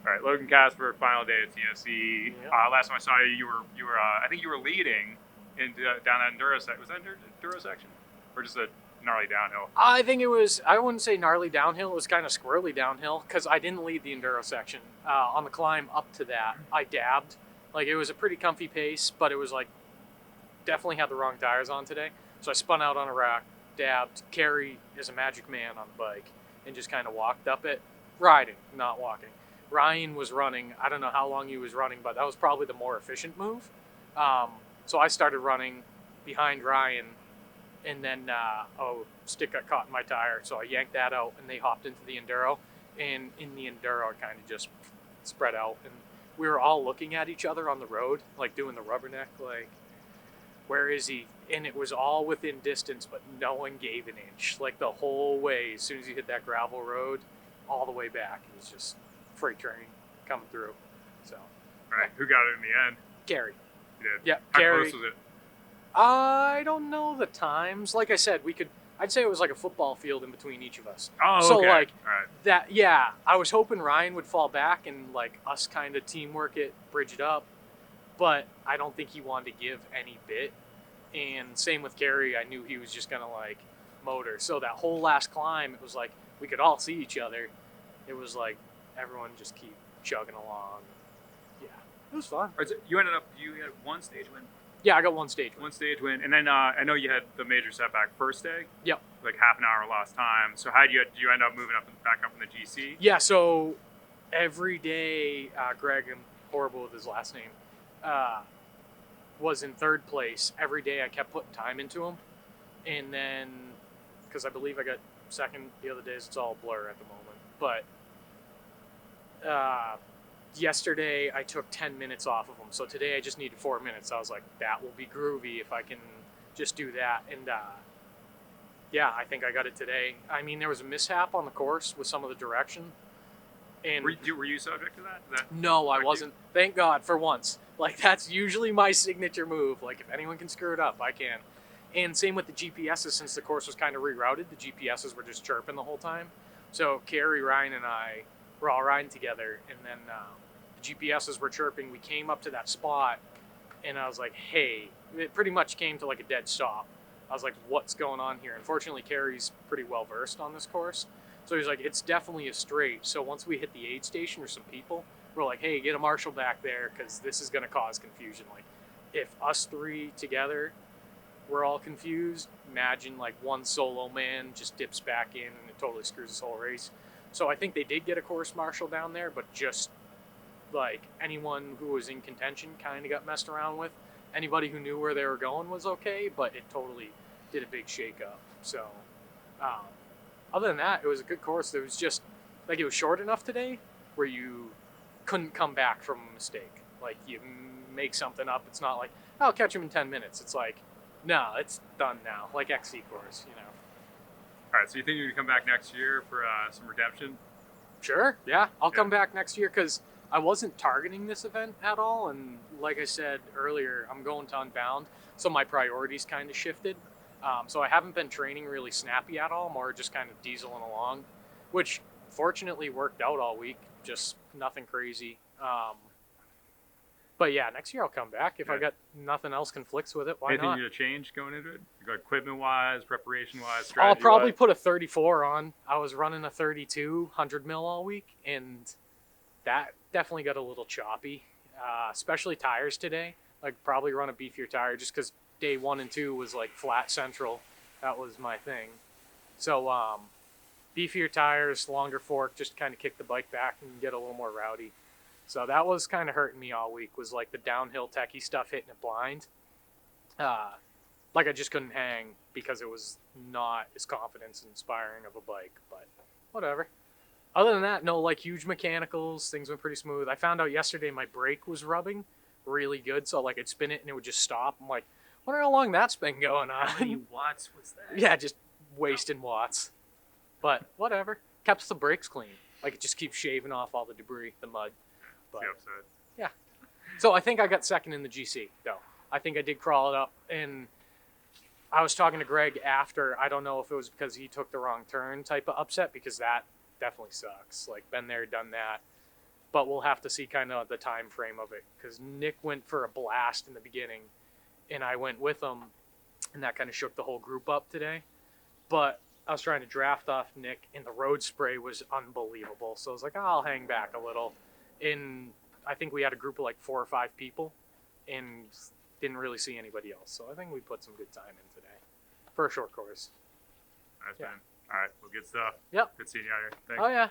All right, Logan, Kasper, final day at TSE. Yeah. Last time I saw you, you were I think you were leading in down that enduro section. Was that enduro section, or just a gnarly downhill? I think it was, I wouldn't say gnarly downhill, it was kind of squirrely downhill because I didn't lead the enduro section. On the climb up to that, I dabbed. Like, it was a pretty comfy pace, but it was like, definitely had the wrong tires on today. So I spun out on a rack, dabbed. Carrie is a magic man on the bike and just kind of walked up it, riding, not walking. Ryan was running. I don't know how long he was running, but that was probably the more efficient move. So I started running behind Ryan, and then stick got caught in my tire, so I yanked that out, and they hopped into the enduro. And in the enduro, it kind of just spread out, and we were all looking at each other on the road, like doing the rubberneck, like, where is he? And it was all within distance, but no one gave an inch. Like, the whole way, as soon as you hit that gravel road, all the way back, it was just freight train coming through. So, All right, who got it in the end? Gary. You did. Yeah, How Gary. close was it? I don't know the times. Like I said, I'd say it was like a football field in between each of us. Oh, So, okay. like, all right. That, yeah, I was hoping Ryan would fall back and, like, us kind of teamwork it, bridge it up. But I don't think he wanted to give any bit. And same with Gary, I knew he was just going to, like, motor. So that whole last climb, it was like we could all see each other. It was like everyone just keep chugging along. Yeah, it was fun. All right, so you had one stage win. Yeah, I got one stage win. One stage win, and then I know you had the major setback first day. Yep. Like half an hour lost time. So how did you end up moving back up in the GC? Yeah, so every day, Greg, I'm horrible with his last name, was in third place. Every day I kept putting time into him. And then, because I believe I got second the other days, it's all a blur at the moment. But yesterday I took 10 minutes off of him. So today I just needed 4 minutes. I was like, that will be groovy if I can just do that. And yeah, I think I got it today. I mean, there was a mishap on the course with some of the direction. And Were you subject to that? no, I wasn't. Thank God for once. Like, that's usually my signature move. Like, if anyone can screw it up, I can. And same with the GPSs, since the course was kind of rerouted, the GPSs were just chirping the whole time. So Carrie, Ryan, and I were all riding together, and then the GPSs were chirping. We came up to that spot, and I was like, hey, it pretty much came to like a dead stop. I was like, what's going on here? Unfortunately, Carrie's pretty well versed on this course. So he's like, it's definitely a straight. So once we hit the aid station or some people, we're like, hey, get a marshal back there, because this is going to cause confusion. Like, if us three together, we're all confused, imagine like one solo man just dips back in and it totally screws this whole race. So I think they did get a course marshal down there, but just like anyone who was in contention kind of got messed around with. Anybody who knew where they were going was okay, but it totally did a big shake up. So other than that, it was a good course. It was just like, it was short enough today where you couldn't come back from a mistake. Like, you make something up, it's not like, I'll catch him in 10 minutes. It's like, no, it's done now, like XC course, you know. All right, so you think you're gonna come back next year for some redemption? Sure, yeah, I'll come back next year, because I wasn't targeting this event at all, and like I said earlier, I'm going to Unbound, so my priorities kind of shifted. So I haven't been training really snappy at all, more just kind of dieseling along, which fortunately worked out all week, just nothing crazy. But yeah, next year I'll come back. If I got nothing else conflicts with it, why Anything not? you to change going into it? Equipment-wise, preparation-wise, strategy-wise? I'll probably put a 34 on. I was running a 32 100 mil all week, and that definitely got a little choppy, especially tires today. Like, probably run a beefier tire just because day 1 and 2 was like flat central. That was my thing. So beefier tires, longer fork, just kind of kick the bike back and get a little more rowdy. So that was kind of hurting me all week, was like the downhill techie stuff hitting it blind. Like, I just couldn't hang because it was not as confidence inspiring of a bike, but whatever. Other than that, no like huge mechanicals, things went pretty smooth. I found out yesterday my brake was rubbing really good, so like I'd spin it and it would just stop. I'm like, wonder how long that's been going on. How many watts was that? Yeah, just wasting watts. But whatever. Kept the brakes clean. Like, it just keeps shaving off all the debris, the mud. But, yeah. So I think I got second in the GC, though. I think I did crawl it up. And I was talking to Greg after. I don't know if it was because he took the wrong turn type of upset, because that definitely sucks. Like, been there, done that. but we'll have to see kind of the time frame of it, because Nick went for a blast in the beginning, and I went with him, and that kind of shook the whole group up today. But I was trying to draft off Nick, and the road spray was unbelievable. So I was like, oh, I'll hang back a little. And I think we had a group of like 4 or 5 people, and didn't really see anybody else. So I think we put some good time in today for a short course. Nice, Yeah. man. All right. Well, good stuff. Yep. Good seeing you out here. Thanks. Oh, yeah.